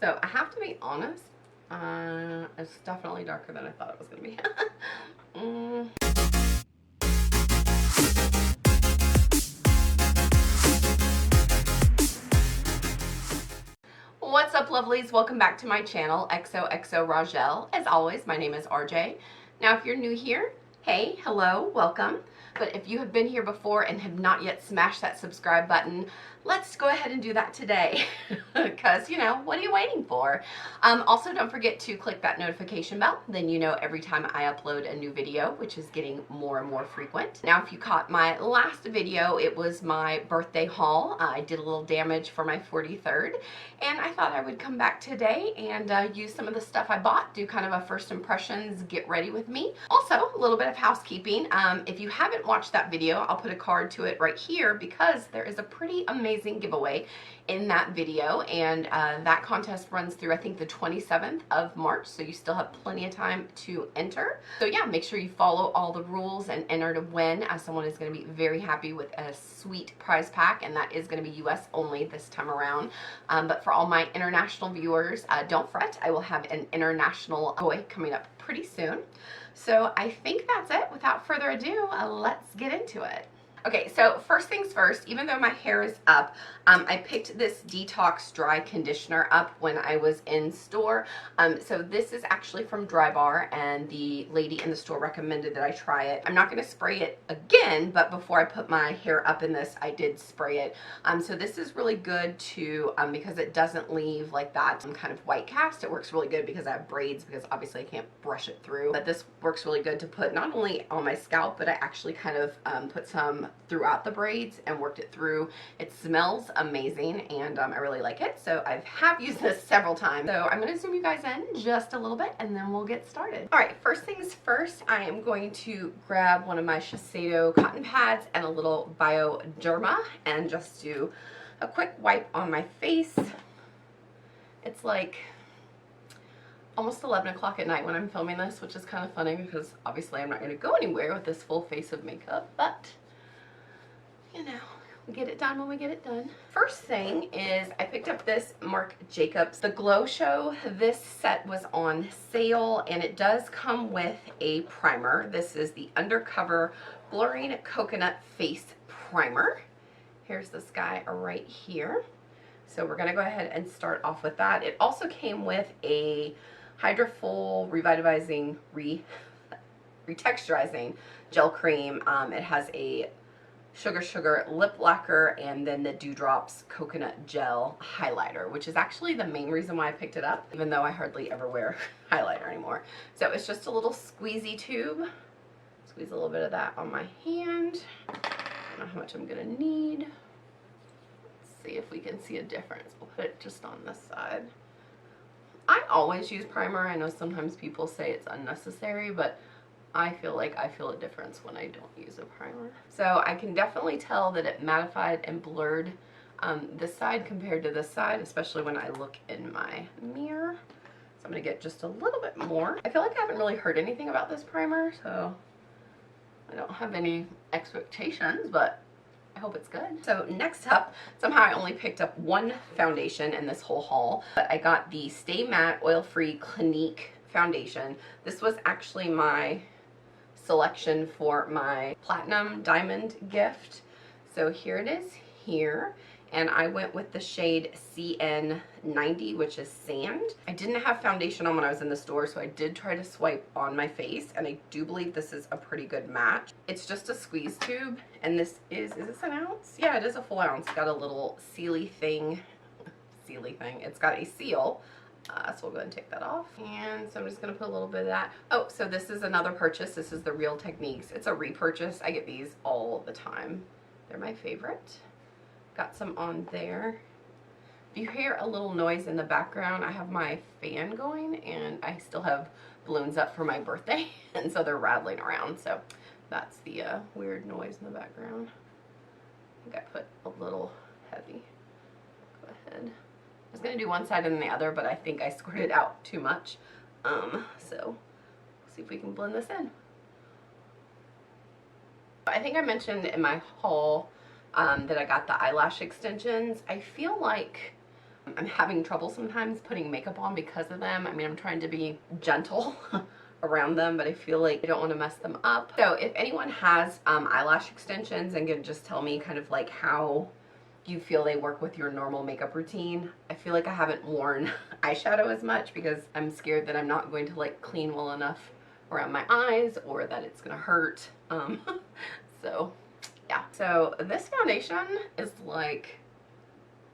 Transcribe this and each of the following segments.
So I have to be honest, it's definitely darker than I thought it was going to be. What's up, lovelies? Welcome back to my channel, xoxoRajshel. As always, my name is RJ. Now, if you're new here, hey, hello, welcome. But if you have been here before and have not yet smashed that subscribe button, let's go ahead and do that today. Because, you know, what are you waiting for? Also, don't forget to click that notification bell. Then you know every time I upload a new video, which is getting more and more frequent. Now, if you caught my last video, it was my birthday haul. I did a little damage for my 43rd. And I thought I would come back today and use some of the stuff I bought, do kind of a first impressions, get ready with me. Also, a little bit of housekeeping. If you haven't watched that video, I'll put a card to it right here because there is a pretty amazing giveaway in that video, and that contest runs through I think the 27th of March, so you still have plenty of time to enter. So yeah, make sure you follow all the rules and enter to win, as someone is going to be very happy with a sweet prize pack, and that is going to be US only this time around. But for all my international viewers, don't fret, I will have an international giveaway coming up pretty soon. So I think that's it. Without further ado, let's get into it. Okay, so first things first, even though my hair is up, I picked this Detox Dry Conditioner up when I was in store. So this is actually from Drybar, and the lady in the store recommended that I try it. I'm not going to spray it again, but before I put my hair up in this, I did spray it. So this is really good to, because it doesn't leave like that kind of white cast. It works really good because I have braids, because obviously I can't brush it through. But this works really good to put not only on my scalp, but I actually kind of put some throughout the braids and worked it through. It smells amazing, and I really like it. So I have used this several times. So I'm going to zoom you guys in just a little bit and then we'll get started. All right, first things first, I am going to grab one of my Shiseido cotton pads and a little Bioderma and just do a quick wipe on my face. It's like almost 11 o'clock at night when I'm filming this, which is kind of funny because obviously I'm not going to go anywhere with this full face of makeup, but you know, we get it done when we get it done. First thing is I picked up this Marc Jacobs, the Glow Show. This set was on sale, and it does come with a primer. This is the Undercover Blurring Coconut Face Primer. Here's this guy right here. So we're going to go ahead and start off with that. It also came with a Hydrofull Revitalizing, Retexturizing Gel Cream. It has a Sugar lip lacquer, and then the Dewdrops Coconut Gel Highlighter, which is actually the main reason why I picked it up, even though I hardly ever wear highlighter anymore. So it's just a little squeezy tube. Squeeze a little bit of that on my hand. I don't know how much I'm gonna need. Let's see if we can see a difference. We'll put it just on this side. I always use primer. I know sometimes people say it's unnecessary, but I feel like I feel a difference when I don't use a primer. So I can definitely tell that it mattified and blurred this side compared to this side, especially when I look in my mirror. So I'm going to get just a little bit more. I feel like I haven't really heard anything about this primer, so I don't have any expectations, but I hope it's good. So next up, somehow I only picked up one foundation in this whole haul, but I got the Stay Matte Oil-Free Clinique foundation. This was actually my selection for my platinum diamond gift. So here it is here, and I went with the shade CN90, which is Sand. I didn't have foundation on when I was in the store, so I did try to swipe on my face, and I do believe this is a pretty good match. It's just a squeeze tube, and this is this an ounce? Yeah, it is a full ounce. It's got a little sealy thing. It's got a seal. So we'll go ahead and take that off. And so I'm just going to put a little bit of that. Oh, so this is another purchase. This is the Real Techniques. It's a repurchase. I get these all the time. They're my favorite. Got some on there. If you hear a little noise in the background, I have my fan going, and I still have balloons up for my birthday. And so they're rattling around. So that's the weird noise in the background. I think I put a little heavy. Go ahead. I was going to do one side and then the other, but I think I squirted out too much. So we'll see if we can blend this in. I think I mentioned in my haul that I got the eyelash extensions. I feel like I'm having trouble sometimes putting makeup on because of them. I mean, I'm trying to be gentle around them, but I feel like I don't want to mess them up. So if anyone has eyelash extensions and can just tell me kind of like how you feel they work with your normal makeup routine. I feel like I haven't worn eyeshadow as much because I'm scared that I'm not going to like clean well enough around my eyes or that it's gonna hurt. So yeah. So this foundation is like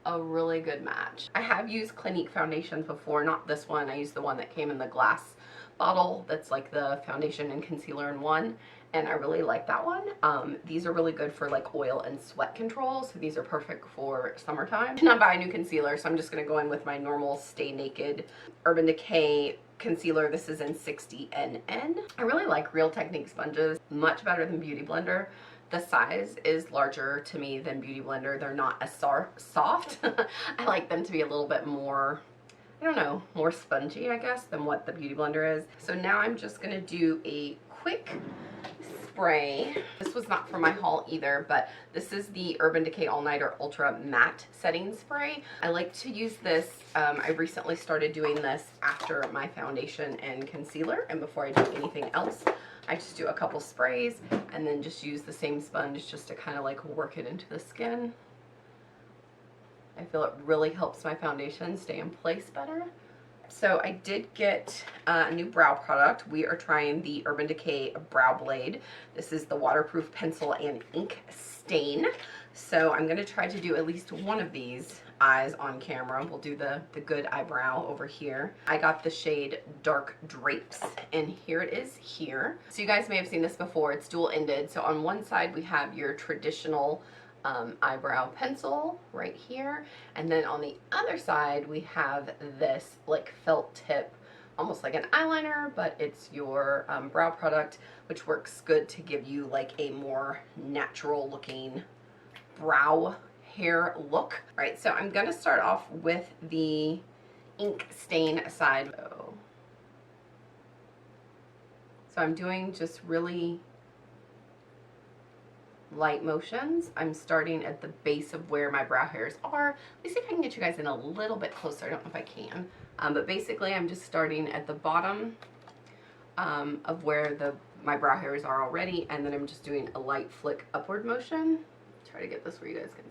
a really good match. I have used Clinique foundations before, not this one. I used the one that came in the glass bottle that's like the foundation and concealer in one, and I really like that one. These are really good for like oil and sweat control, so these are perfect for summertime. I did not buy a new concealer, so I'm just going to go in with my normal Stay Naked Urban Decay concealer. This is in 60NN. I really like Real Technique sponges, much better than Beauty Blender. The size is larger to me than Beauty Blender. They're not as soft. I like them to be a little bit more, I don't know, more spongy, I guess, than what the Beauty Blender is. So now I'm just gonna do a quick spray. This was not for my haul either, but this is the Urban Decay All Nighter Ultra Matte Setting Spray. I like to use this. I recently started doing this after my foundation and concealer and before I do anything else. I just do a couple sprays and then just use the same sponge just to kind of like work it into the skin. I feel it really helps my foundation stay in place better. So I did get a new brow product. We are trying the Urban Decay Brow Blade. This is the waterproof pencil and ink stain. So I'm going to try to do at least one of these eyes on camera. We'll do the good eyebrow over here. I got the shade Dark Drapes, and here it is here. So you guys may have seen this before. It's dual-ended. So on one side we have your traditional eyebrow pencil right here, and then on the other side we have this like felt tip, almost like an eyeliner, but it's your brow product, which works good to give you like a more natural looking brow hair look. All right, so I'm gonna start off with the ink stain side. So I'm doing just really light motions. I'm starting at the base of where my brow hairs are. Let me see if I can get you guys in a little bit closer. I don't know if I can. But basically I'm just starting at the bottom of where my brow hairs are already, and then I'm just doing a light flick upward motion. Try to get this where you guys can.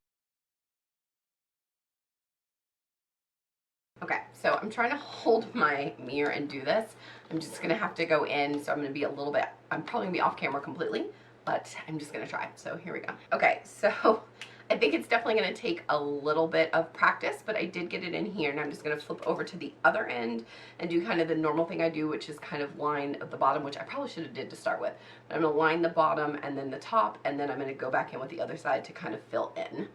Okay, so I'm trying to hold my mirror and do this. I'm just gonna have to go in, so I'm gonna be a little bit, I'm probably gonna be off camera completely, but I'm just gonna try. So here we go. Okay, so I think it's definitely gonna take a little bit of practice, but I did get it in here, and I'm just gonna flip over to the other end and do kind of the normal thing I do, which is kind of line at the bottom, which I probably should have did to start with. But I'm gonna line the bottom and then the top, and then I'm gonna go back in with the other side to kind of fill in.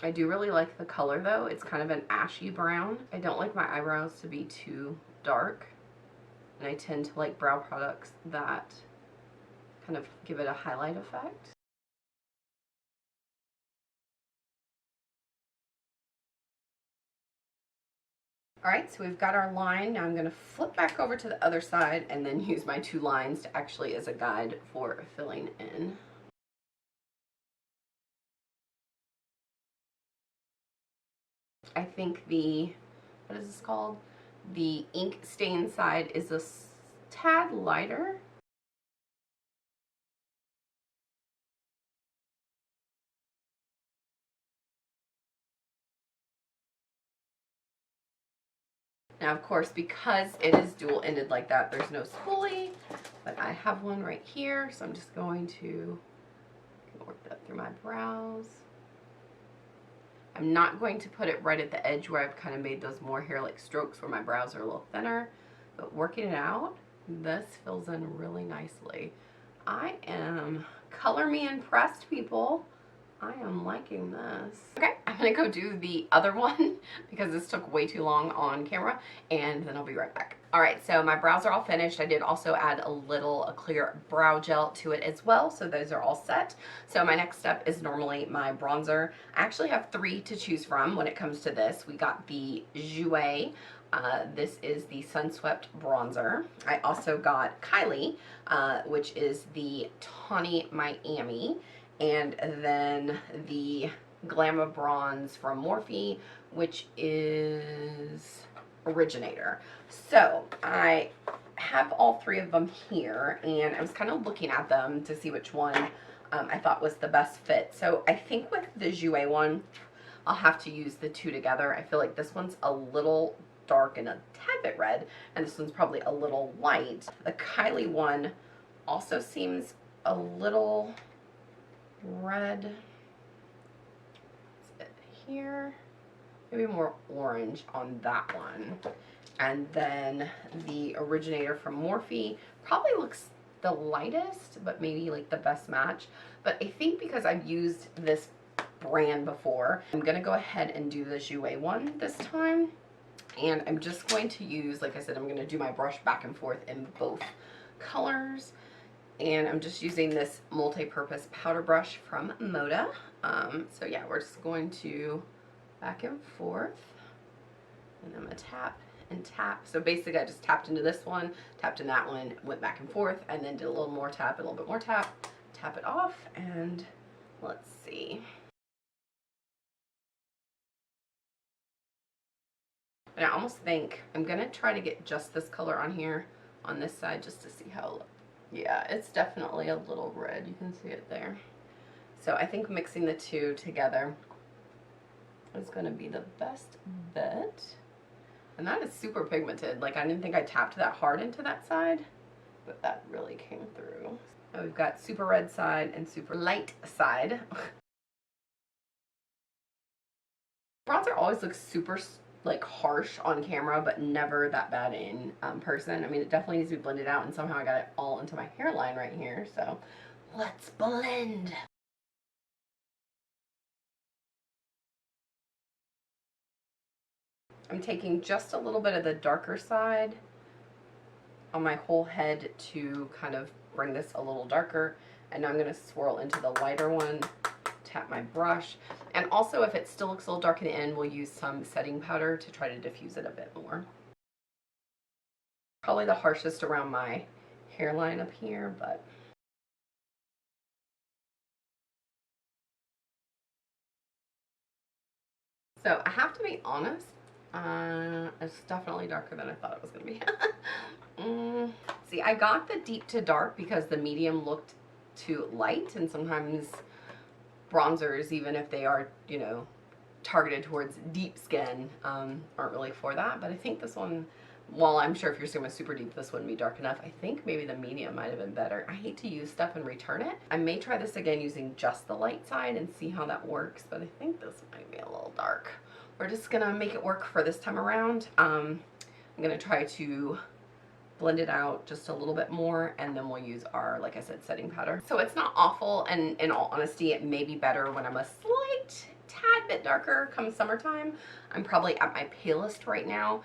I do really like the color though. It's kind of an ashy brown. I don't like my eyebrows to be too dark, and I tend to like brow products that kind of give it a highlight effect. Alright, so we've got our line. Now I'm going to flip back over to the other side and then use my two lines to actually as a guide for filling in. I think the, what is this called? The ink stain side is a tad lighter. Now, of course, because it is dual-ended like that, there's no spoolie, but I have one right here, so I'm just going to work that through my brows. I'm not going to put it right at the edge where I've kind of made those more hair-like strokes where my brows are a little thinner, but working it out, this fills in really nicely. I am color me impressed, people. I am liking this. Okay, I'm gonna go do the other one because this took way too long on camera, and then I'll be right back. All right, so my brows are all finished. I did also add a clear brow gel to it as well, so those are all set. So my next step is normally my bronzer. I actually have 3 to choose from when it comes to this. We got the Jouer. This is the Sunswept bronzer. I also got Kylie, which is the Tawny Miami. And then the Glamour Bronze from Morphe, which is Originator. So I have all three of them here, and I was kind of looking at them to see which one I thought was the best fit. So I think with the Jouer one, I'll have to use the two together. I feel like this one's a little dark and a tad bit red, and this one's probably a little light. The Kylie one also seems a little red. Is it here? Maybe more orange on that one. And then the Originator from Morphe probably looks the lightest, but maybe like the best match. But I think because I've used this brand before, I'm gonna go ahead and do the Jouer one this time. And I'm just going to use, like I said, I'm gonna do my brush back and forth in both colors. And I'm just using this multi-purpose powder brush from Moda. So yeah, we're just going to back and forth. And I'm gonna tap and tap. So basically I just tapped into this one, tapped in that one, went back and forth, and then did a little more tap, a little bit more tap, tap it off, and let's see. And I almost think I'm gonna try to get just this color on here on this side just to see how it looks. Yeah, it's definitely a little red. You can see it there. So I think mixing the two together is gonna be the best bet. And that is super pigmented. Like, I didn't think I tapped that hard into that side, but that really came through. And we've got super red side and super light side. Bronzer always looks super like harsh on camera, but never that bad in person. I mean, it definitely needs to be blended out, and somehow I got it all into my hairline right here. So let's blend. I'm taking just a little bit of the darker side on my whole head to kind of bring this a little darker. And now I'm going to swirl into the lighter one, tap my brush. And also, if it still looks a little dark in the end, we'll use some setting powder to try to diffuse it a bit more. Probably the harshest around my hairline up here, but so I have to be honest, it's definitely darker than I thought it was going to be. See, I got the deep to dark because the medium looked too light, and sometimes bronzers, even if they are, you know, targeted towards deep skin, aren't really for that. But I think this one, while I'm sure if you're skin was super deep, this wouldn't be dark enough. I think maybe the medium might have been better. I hate to use stuff and return it. I may try this again using just the light side and see how that works, but I think this might be a little dark. We're just gonna make it work for this time around. I'm gonna try to blend it out just a little bit more, and then we'll use our, like I said, setting powder. So it's not awful, and in all honesty, it may be better when I'm a slight tad bit darker come summertime. I'm probably at my palest right now,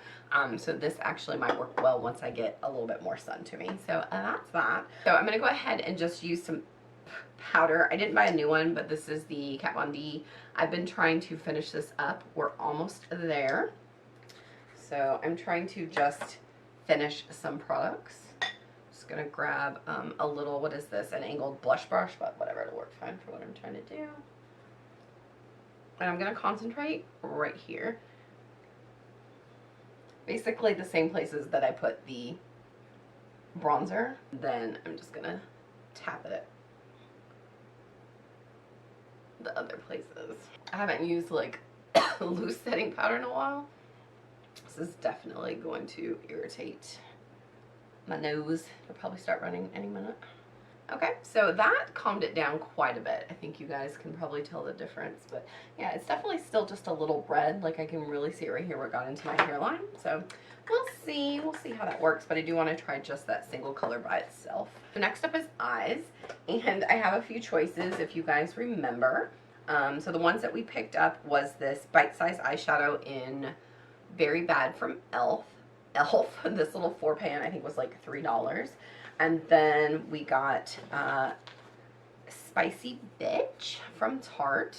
so this actually might work well once I get a little bit more sun to me. So that's that. So I'm gonna go ahead and just use some powder. I didn't buy a new one, but this is the Kat Von D. I've been trying to finish this up. We're almost there. So I'm trying to just finish some products. Just gonna grab a little, what is this, an angled blush brush, but whatever, it'll work fine for what I'm trying to do. And I'm gonna concentrate right here. Basically the same places that I put the bronzer. Then I'm just gonna tap it the other places. I haven't used like loose setting powder in a while. This is definitely going to irritate my nose. It'll probably start running any minute. Okay, so that calmed it down quite a bit. I think you guys can probably tell the difference, but yeah, it's definitely still just a little red. Like I can really see right here where it got into my hairline. So we'll see how that works, but I do want to try just that single color by itself. So next up is eyes, and I have a few choices if you guys remember. So the ones that we picked up was this bite-size eyeshadow in Very Bad from e.l.f. This little 4-pan I think was like $3. And then we got Spicy Bitch from Tarte.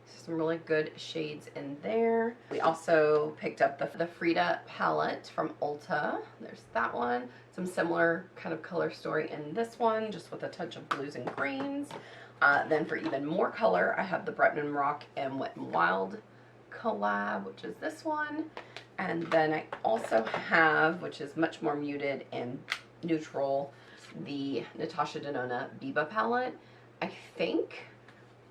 Some really good shades in there. We also picked up the Frida palette from Ulta. There's that one. Some similar kind of color story in this one, just with a touch of blues and greens. Then for even more color, I have the Bretman Rock and Wet n Wild collab, which is this one. And then I also have, which is much more muted and neutral, the Natasha Denona Biba palette. I think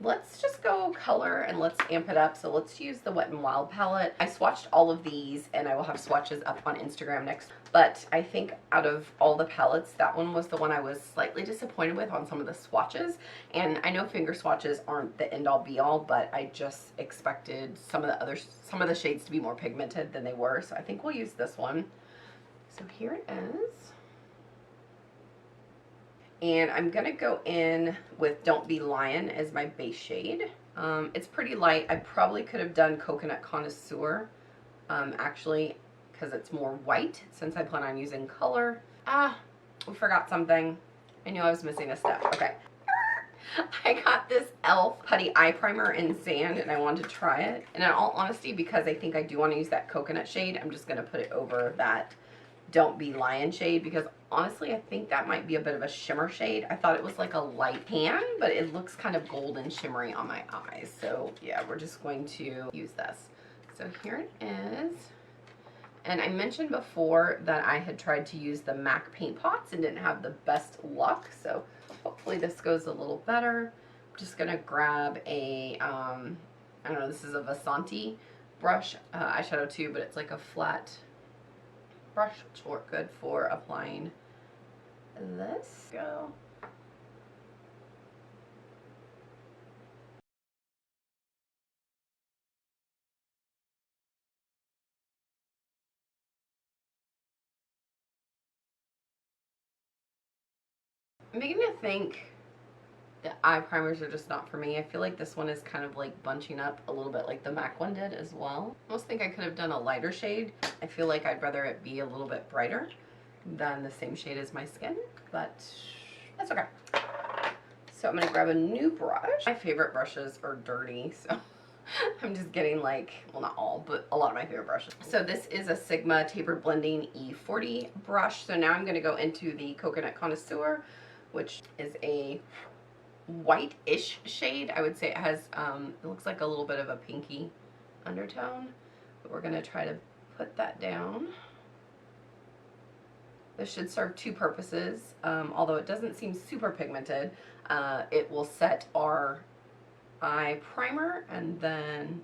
let's just go color and let's amp it up. So let's use the Wet n Wild palette. I swatched all of these and I will have swatches up on Instagram next. But I think out of all the palettes, that one was the one I was slightly disappointed with on some of the swatches. And I know finger swatches aren't the end all be all, but I just expected some of the shades to be more pigmented than they were. So I think we'll use this one. So here it is. And I'm going to go in with Don't Be Lion as my base shade. It's pretty light. I probably could have done Coconut Connoisseur, actually, because it's more white, since I plan on using color. Ah, we forgot something. I knew I was missing a step. Okay. I got this e.l.f. Putty Eye Primer in Sand, and I wanted to try it. And in all honesty, because I think I do want to use that coconut shade, I'm just going to put it over that Don't Be Lion shade, because honestly I think that might be a bit of a shimmer shade. I thought it was like a light tan, but it looks kind of golden shimmery on my eyes. So yeah, we're just going to use this. So here it is. And I mentioned before that I had tried to use the MAC paint pots and didn't have the best luck, so hopefully this goes a little better. I'm just gonna grab a I don't know, this is a Vasanti brush, eyeshadow tube, but it's like a flat brush, which will work good for applying this. Go. I'm beginning to think the eye primers are just not for me. I feel like this one is kind of like bunching up a little bit like the MAC one did as well. I almost think I could have done a lighter shade. I feel like I'd rather it be a little bit brighter than the same shade as my skin, but that's okay. So I'm going to grab a new brush. My favorite brushes are dirty, so I'm just getting like, well, not all, but a lot of my favorite brushes. So this is a Sigma Tapered Blending E40 brush. So now I'm going to go into the Coconut Connoisseur, which is a white-ish shade. I would say it has, it looks like a little bit of a pinky undertone, but we're going to try to put that down. This should serve two purposes, although it doesn't seem super pigmented. It will set our eye primer, and then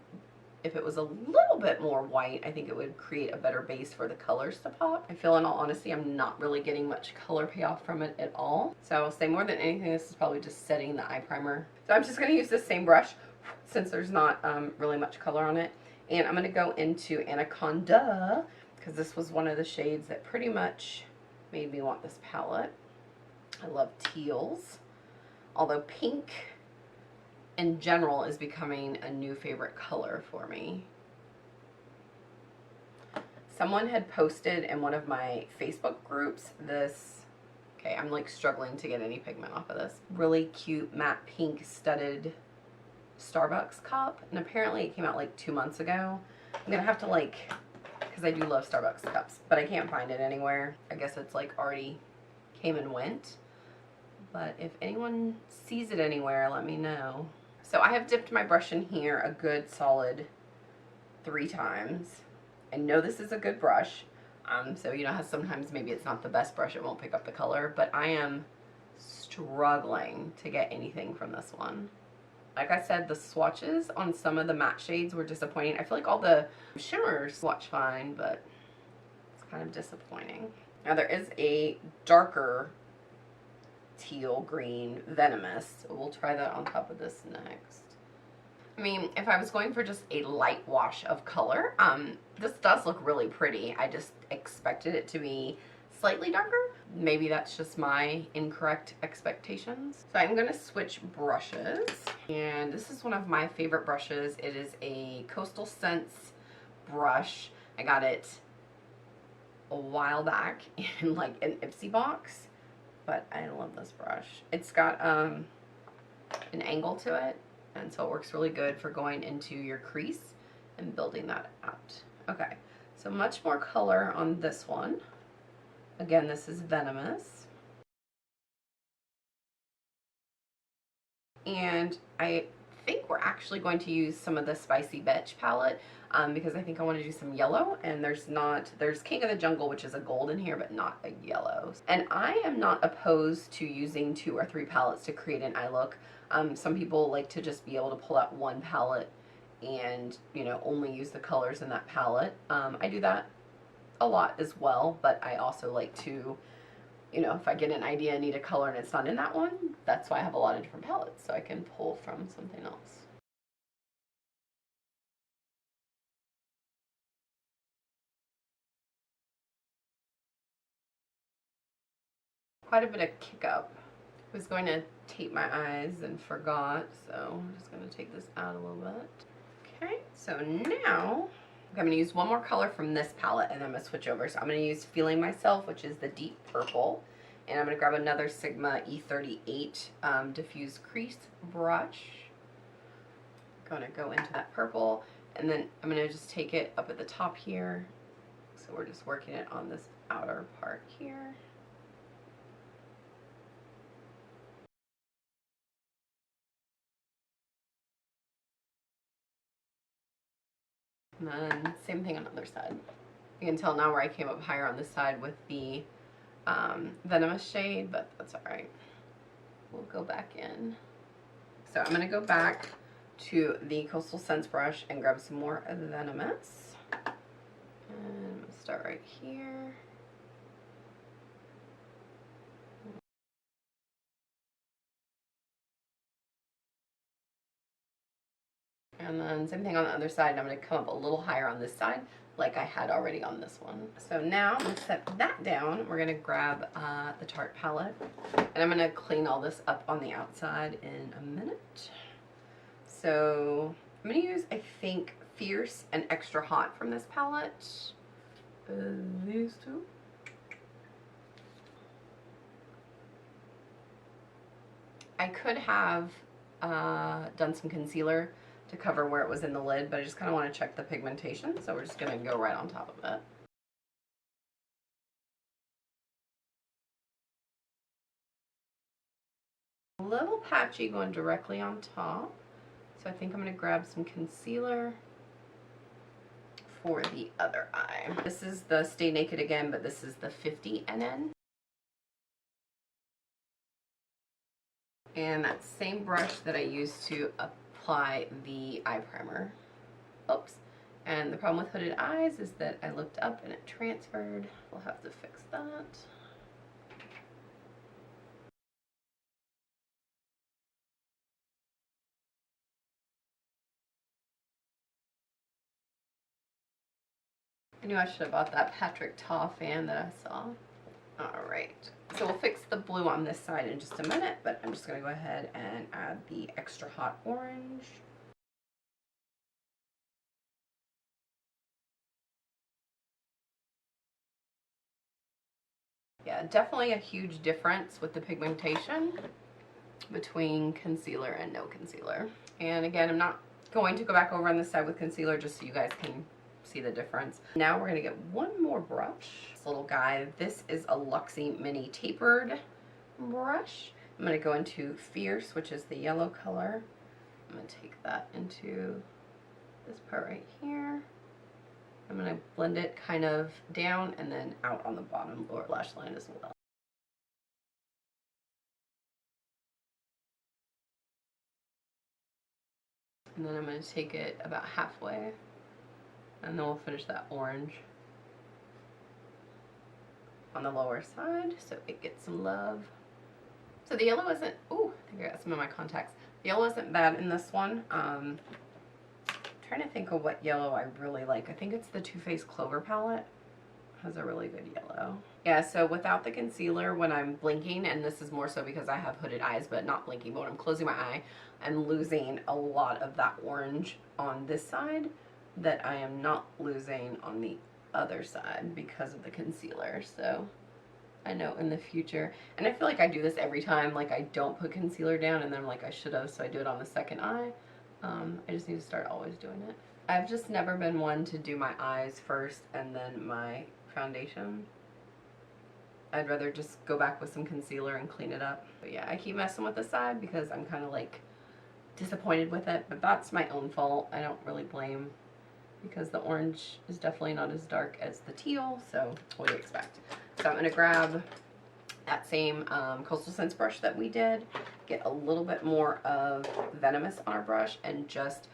if it was a little bit more white, I think it would create a better base for the colors to pop. I feel, in all honesty, I'm not really getting much color payoff from it at all. So I'll say more than anything, this is probably just setting the eye primer. So I'm just going to use this same brush since there's not really much color on it. And I'm going to go into Anaconda, because this was one of the shades that pretty much made me want this palette. I love teals, although pink in general is becoming a new favorite color for me. Someone had posted in one of my Facebook groups this, okay, I'm like struggling to get any pigment off of this, really cute matte pink studded Starbucks cup, and apparently it came out like 2 months ago. I'm gonna have to like, because I do love Starbucks cups, but I can't find it anywhere. I guess it's like already came and went, but if anyone sees it anywhere, let me know. So I have dipped my brush in here a good solid 3 times. I know this is a good brush, so you know how sometimes maybe it's not the best brush, it won't pick up the color, but I am struggling to get anything from this one. Like I said, the swatches on some of the matte shades were disappointing. I feel like all the shimmers swatch fine, but it's kind of disappointing. Now there is a darker teal green Venomous, so we'll try that on top of this next. I mean, if I was going for just a light wash of color, this does look really pretty. I just expected it to be slightly darker. Maybe that's just my incorrect expectations. So I'm gonna switch brushes, and this is one of my favorite brushes. It is a Coastal Scents brush. I got it a while back in like an Ipsy box, but I love this brush. It's got an angle to it, and so it works really good for going into your crease and building that out. Okay, so much more color on this one. Again, this is Venomous. And I think we're actually going to use some of the Spicy Bitch palette because I think I want to do some yellow, and there's King of the Jungle, which is a gold in here, but not a yellow. And I am not opposed to using 2 or 3 palettes to create an eye look. Some people like to just be able to pull out one palette and, you know, only use the colors in that palette. I do that a lot as well, but I also like to, you know, if I get an idea and need a color and it's not in that one, that's why I have a lot of different palettes, so I can pull from something else. Quite a bit of kick up. I was going to tape my eyes and forgot, so I'm just going to take this out a little bit. Okay, so now I'm going to use one more color from this palette and then I'm going to switch over. So I'm going to use Feeling Myself, which is the deep purple. And I'm going to grab another Sigma E38 diffuse crease brush. I'm going to go into that purple, and then I'm going to just take it up at the top here. So we're just working it on this outer part here. And then same thing on the other side. You can tell now where I came up higher on this side with the Venomous shade, but that's alright. We'll go back in. So I'm going to go back to the Coastal Scents brush and grab some more Venomous. And I'm going to start right here. And then same thing on the other side. I'm going to come up a little higher on this side like I had already on this one. So now I'm going to set that down. We're going to grab the Tarte palette, and I'm going to clean all this up on the outside in a minute. So I'm going to use, I think, Fierce and Extra Hot from this palette. These two. I could have done some concealer to cover where it was in the lid, but I just kind of want to check the pigmentation, so we're just going to go right on top of it. A little patchy going directly on top, so I think I'm going to grab some concealer for the other eye. This is the Stay Naked again, but this is the 50 NN. And that same brush that I used to apply the eye primer. Oops. And the problem with hooded eyes is that I looked up and it transferred. We'll have to fix that. I knew I should have bought that Patrick Ta fan that I saw. Alright, so we'll fix the blue on this side in just a minute, but I'm just going to go ahead and add the Extra Hot orange. Yeah, definitely a huge difference with the pigmentation between concealer and no concealer. And again, I'm not going to go back over on this side with concealer just so you guys can see the difference. Now we're going to get one more brush. This little guy, this is a Luxie Mini Tapered brush. I'm going to go into Fierce, which is the yellow color. I'm going to take that into this part right here. I'm going to blend it kind of down and then out on the bottom lower lash line as well. And then I'm going to take it about halfway, and then we'll finish that orange on the lower side so it gets some love. So the yellow isn't, ooh, I think I got some of my contacts. The yellow isn't bad in this one. Trying to think of what yellow I really like. I think it's the Too Faced Clover palette. Has a really good yellow. Yeah, so without the concealer, when I'm blinking, and this is more so because I have hooded eyes, but not blinking, but when I'm closing my eye, I'm losing a lot of that orange on this side that I am not losing on the other side because of the concealer. So I know in the future, and I feel like I do this every time, like I don't put concealer down and then I'm like I should have, so I do it on the second eye. I just need to start always doing it. I've just never been one to do my eyes first and then my foundation. I'd rather just go back with some concealer and clean it up. But yeah, I keep messing with the side because I'm kind of like disappointed with it, but that's my own fault. I don't really blame, because the orange is definitely not as dark as the teal, so what do you expect? So I'm going to grab that same Coastal Scents brush that we did, get a little bit more of Venomous on our brush, and just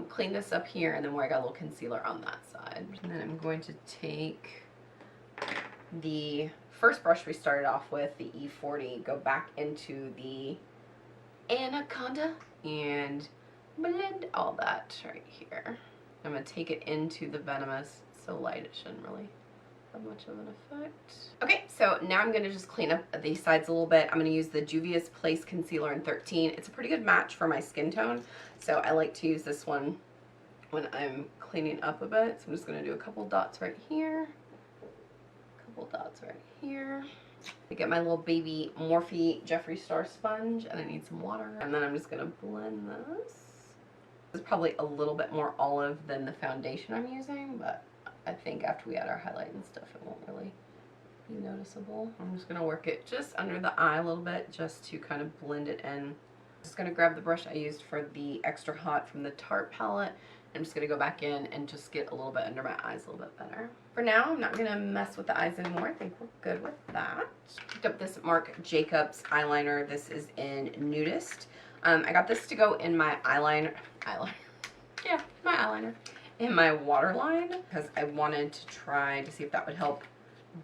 clean this up here, and then where I got a little concealer on that side. And then I'm going to take the first brush we started off with, the E40, go back into the Anaconda, and blend all that right here. I'm going to take it into the Venomous. It's so light it shouldn't really have much of an effect. Okay, so now I'm going to just clean up these sides a little bit. I'm going to use the Juvia's Place Concealer in 13. It's a pretty good match for my skin tone, so I like to use this one when I'm cleaning up a bit. So I'm just going to do a couple dots right here, a couple dots right here. I get my little baby Morphe Jeffree Star sponge, and I need some water, and then I'm just going to blend this. It's probably a little bit more olive than the foundation I'm using, but I think after we add our highlight and stuff, it won't really be noticeable. I'm just going to work it just under the eye a little bit, just to kind of blend it in. I'm just going to grab the brush I used for the Extra Hot from the Tarte palette. I'm just going to go back in and just get a little bit under my eyes a little bit better. For now, I'm not going to mess with the eyes anymore. I think we're good with that. Picked up this Marc Jacobs eyeliner. This is in Nudist. I got this to go in my eyeliner. Yeah, my eyeliner. In my waterline, because I wanted to try to see if that would help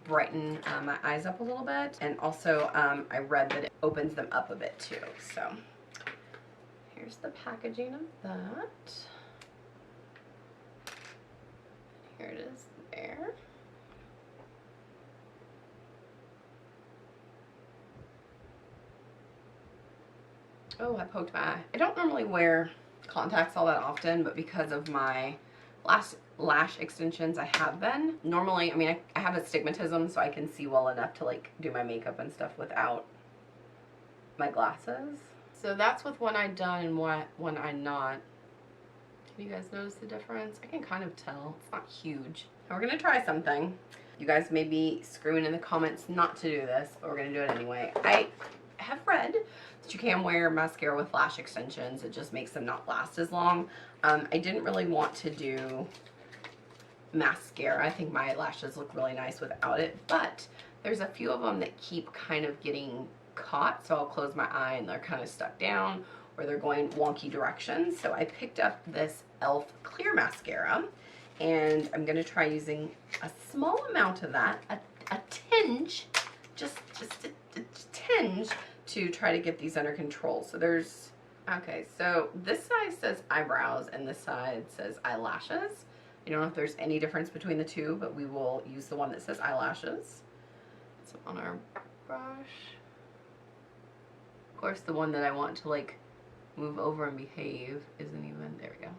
brighten my eyes up a little bit. And also, I read that it opens them up a bit too. So, here's the packaging of that. Here it is there. Oh, I poked my eye. I don't normally wear contacts all that often, but because of my lash extensions, I have been. Normally, I mean, I have astigmatism, so I can see well enough to like do my makeup and stuff without my glasses. So that's with one eye done and one eye not. Can you guys notice the difference? I can kind of tell. It's not huge. And we're gonna try something. You guys may be screaming in the comments not to do this, but we're gonna do it anyway. I have read that you can wear mascara with lash extensions. It just makes them not last as long. I didn't really want to do mascara. I think my lashes look really nice without it, but there's a few of them that keep kind of getting caught, so I'll close my eye and they're kind of stuck down, or they're going wonky directions. So I picked up this e.l.f. clear mascara, and I'm going to try using a small amount of that, a tinge, just a tinge, to try to get these under control. So there's, okay, so this side says eyebrows and this side says eyelashes. I don't know if there's any difference between the two, but we will use the one that says eyelashes. So on our brush. Of course, the one that I want to like move over and behave isn't even, there we go.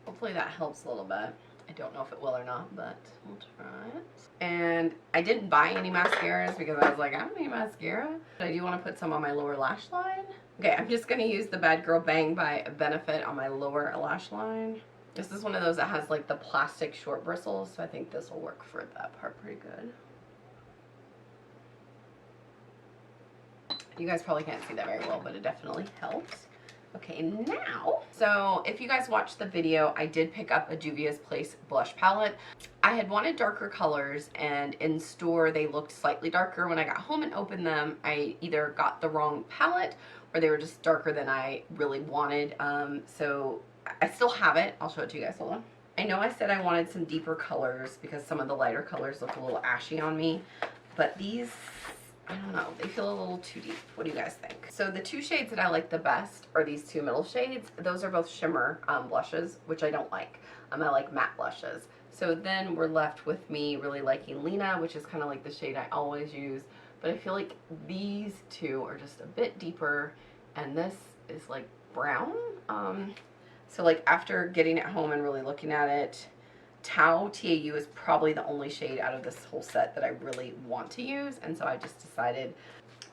Hopefully that helps a little bit. I don't know if it will or not, but we'll try it. And I didn't buy any mascaras because I was like, I don't need mascara. But I do want to put some on my lower lash line. Okay, I'm just going to use the Bad Girl Bang by Benefit on my lower lash line. This is one of those that has like the plastic short bristles, so I think this will work for that part pretty good. You guys probably can't see that very well, but it definitely helps. Okay, now, so if you guys watched the video, I did pick up a Juvia's Place blush palette. I had wanted darker colors, and in store they looked slightly darker. When I got home and opened them, I either got the wrong palette or they were just darker than I really wanted. So I still have it. I'll show it to you guys. Hold on. I know I said I wanted some deeper colors because some of the lighter colors look a little ashy on me, but these, I don't know, they feel a little too deep. What do you guys think? So the two shades that I like the best are these two middle shades. Those are both shimmer blushes, which I don't like. I like matte blushes. So then we're left with me really liking Lena, which is kind of like the shade I always use. But I feel like these two are just a bit deeper, and this is like brown. So like after getting it home and really looking at it, Tau TAU is probably the only shade out of this whole set that I really want to use, and so I just decided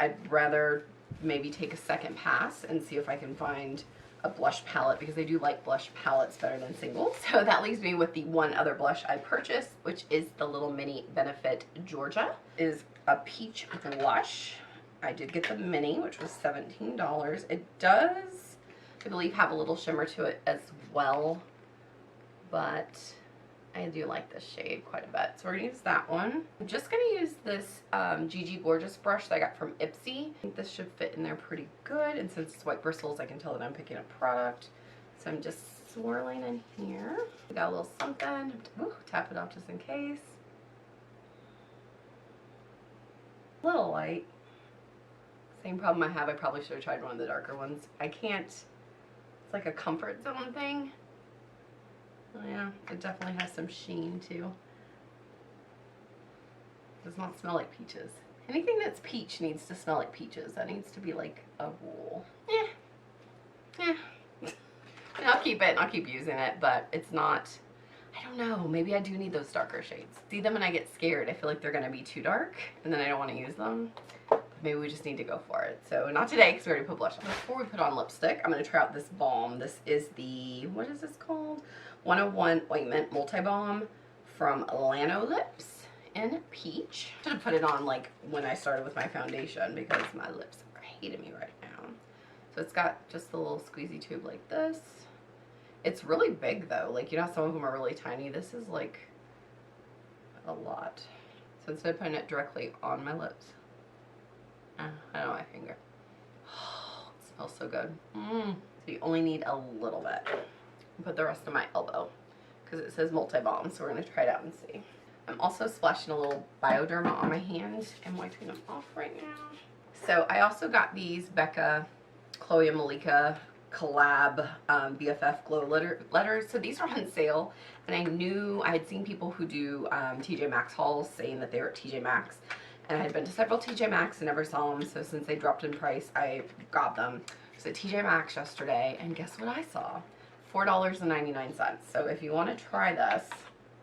I'd rather maybe take a second pass and see if I can find a blush palette, because I do like blush palettes better than singles. So that leaves me with the one other blush I purchased, which is the little mini Benefit Georgia. It is a peach blush. I did get the mini, which was $17. It does I believe have a little shimmer to it as well, but I do like this shade quite a bit. So we're gonna use that one. I'm just gonna use this GG Gorgeous brush that I got from Ipsy. I think this should fit in there pretty good, and since it's white bristles, I can tell that I'm picking a product. So I'm just swirling in here. Got a little something. Ooh, tap it off just in case. A little light. Same problem I have. I probably should have tried one of the darker ones. I can't. It's like a comfort zone thing. Oh yeah, it definitely has some sheen too. Does not smell like peaches. Anything that's peach needs to smell like peaches. That needs to be like a rule. And I'll keep it and I'll keep using it, but it's not, I don't know, maybe I do need those darker shades. See them and I get scared. I feel like they're gonna be too dark and then I don't want to use them. Maybe we just need to go for it. So not today because we already put blush on. Before we put on lipstick, I'm going to try out this balm. This is the, what is this called? 101 Ointment Multi-Balm from Lanolips in Peach. Should have put it on like when I started with my foundation because my lips are hating me right now. So it's got just a little squeezy tube like this. It's really big though. Like, you know, some of them are really tiny. This is like a lot. So instead of putting it directly on my lips, I don't know, my finger. Oh, it smells so good. So you only need a little bit. Put the rest on my elbow because it says multi-balm, so we're going to try it out and see. I'm also splashing a little Bioderma on my hand and wiping them off right now. So I also got these Becca Chloe and Malika collab BFF glow letters. So these are on sale, and I knew I had seen people who do TJ Maxx hauls saying that they were at TJ Maxx. And I had been to several TJ Maxx and never saw them, so since they dropped in price, I got them. I was at TJ Maxx yesterday, and guess what I saw? $4.99. So if you want to try this,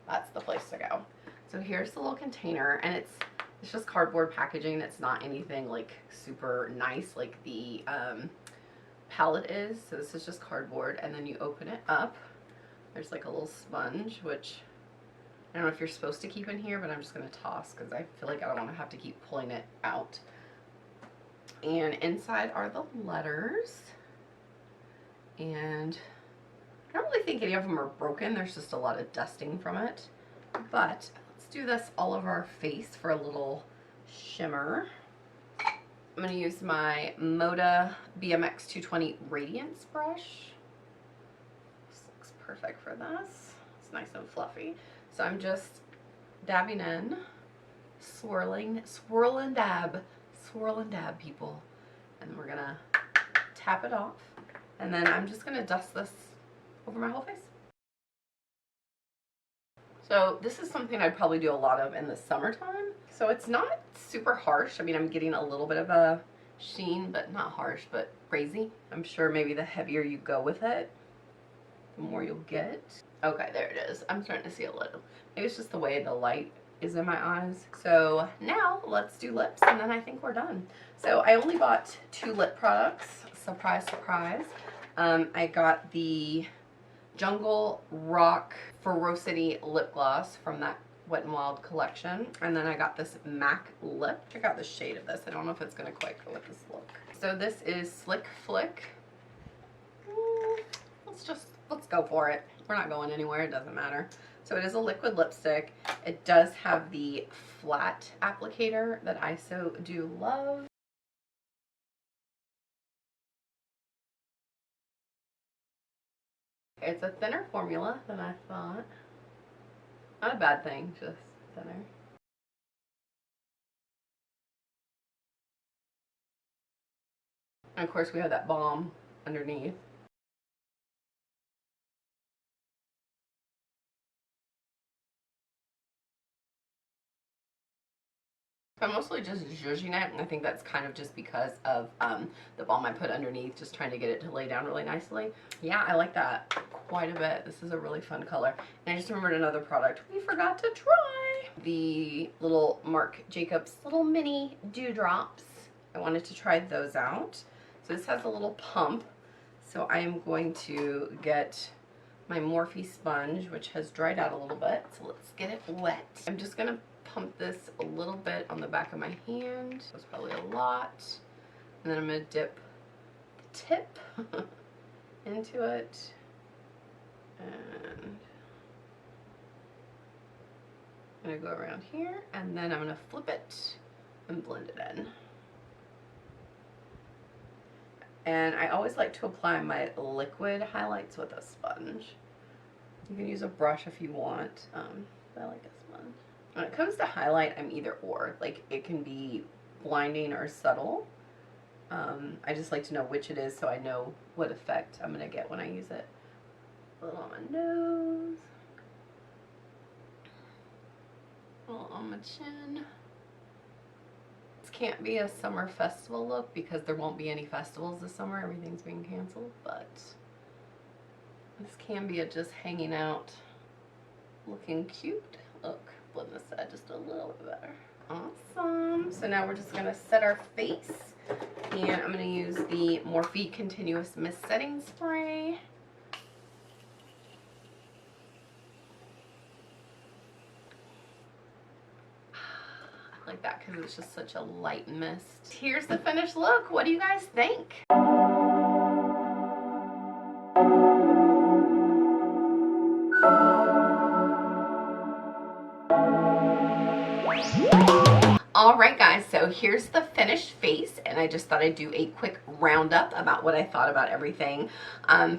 that's the place to go. So here's the little container, and it's just cardboard packaging. It's not anything like super nice like the palette is. So this is just cardboard, and then you open it up. There's like a little sponge, which I don't know if you're supposed to keep in here, but I'm just going to toss because I feel like I don't want to have to keep pulling it out. And inside are the letters. And I don't really think any of them are broken. There's just a lot of dusting from it. But let's do this all over our face for a little shimmer. I'm going to use my Moda BMX 220 Radiance brush. This looks perfect for this. It's nice and fluffy. So I'm just dabbing in, swirling, swirl and dab, people. And then we're gonna tap it off. And then I'm just gonna dust this over my whole face. So this is something I'd probably do a lot of in the summertime. So it's not super harsh. I mean, I'm getting a little bit of a sheen, but not harsh, but crazy. I'm sure maybe the heavier you go with it, the more you'll get. Okay, there it is. I'm starting to see a little. Maybe it's just the way the light is in my eyes. So now let's do lips, and then I think we're done. So I only bought 2 lip products. Surprise, surprise. I got the Jungle Rock Ferocity lip gloss from that Wet n Wild collection, and then I got this MAC lip. Check out the shade of this. I don't know if it's gonna quite go with this look. So this is Slick Flick. Let's go for it. We're not going anywhere, it doesn't matter. So it is a liquid lipstick. It does have the flat applicator that I so do love. It's a thinner formula than I thought. Not a bad thing, just thinner. And of course we have that balm underneath. I'm mostly just zhuzhing it, and I think that's kind of just because of the balm I put underneath, just trying to get it to lay down really nicely. Yeah, I like that quite a bit. This is a really fun color. And I just remembered another product we forgot to try. The little Marc Jacobs little mini dewdrops. I wanted to try those out. So this has a little pump. So I am going to get my Morphe sponge, which has dried out a little bit. So let's get it wet. I'm just going to pump this a little bit on the back of my hand. That's probably a lot. And then I'm going to dip the tip into it, and I'm going to go around here, and then I'm going to flip it and blend it in. And I always like to apply my liquid highlights with a sponge. You can use a brush if you want, but I like a sponge. When it comes to highlight, I'm either or. Like, it can be blinding or subtle. I just like to know which it is so I know what effect I'm going to get when I use it. A little on my nose. A little on my chin. This can't be a summer festival look because there won't be any festivals this summer. Everything's being canceled, but this can be a just hanging out looking cute look. Blend this side just a little bit better. Awesome. So now we're just going to set our face, and I'm going to use the Morphe Continuous Mist Setting Spray. I like that because it's just such a light mist. Here's the finished look. What do you guys think? Alright guys, so here's the finished face, and I just thought I'd do a quick roundup about what I thought about everything.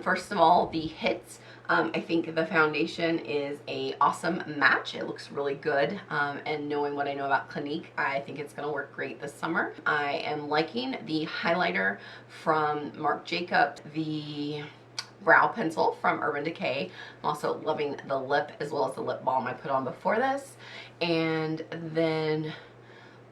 First of all, the hits. I think the foundation is a awesome match. It looks really good, and knowing what I know about Clinique, I think it's going to work great this summer. I am liking the highlighter from Marc Jacobs, the brow pencil from Urban Decay. I'm also loving the lip as well as the lip balm I put on before this. And then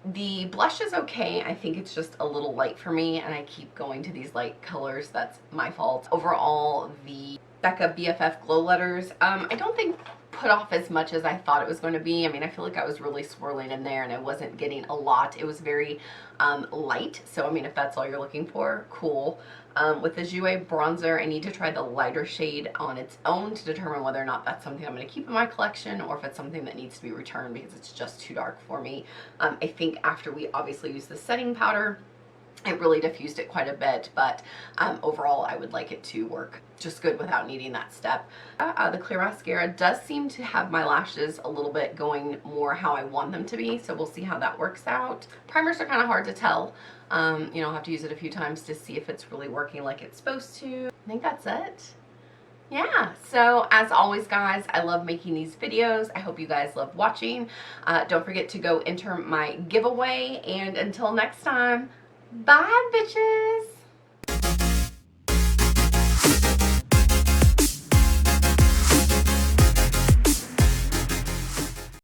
the blush is okay. I think it's just a little light for me, and I keep going to these light colors. That's my fault. Overall, the Becca BFF Glow Letters, I don't think put off as much as I thought it was going to be. I mean, I feel like I was really swirling in there and I wasn't getting a lot. It was very light. So, I mean, if that's all you're looking for, cool. With the Jouer bronzer, I need to try the lighter shade on its own to determine whether or not that's something I'm going to keep in my collection or if it's something that needs to be returned because it's just too dark for me. I think after we obviously use the setting powder, it really diffused it quite a bit, but overall I would like it to work just good without needing that step. The clear mascara does seem to have my lashes a little bit going more how I want them to be, so we'll see how that works out. Primers are kind of hard to tell. You know, I'll have to use it a few times to see if it's really working like it's supposed to. I think that's it. Yeah, so as always guys, I love making these videos. I hope you guys love watching. Don't forget to go enter my giveaway, and until next time, bye bitches!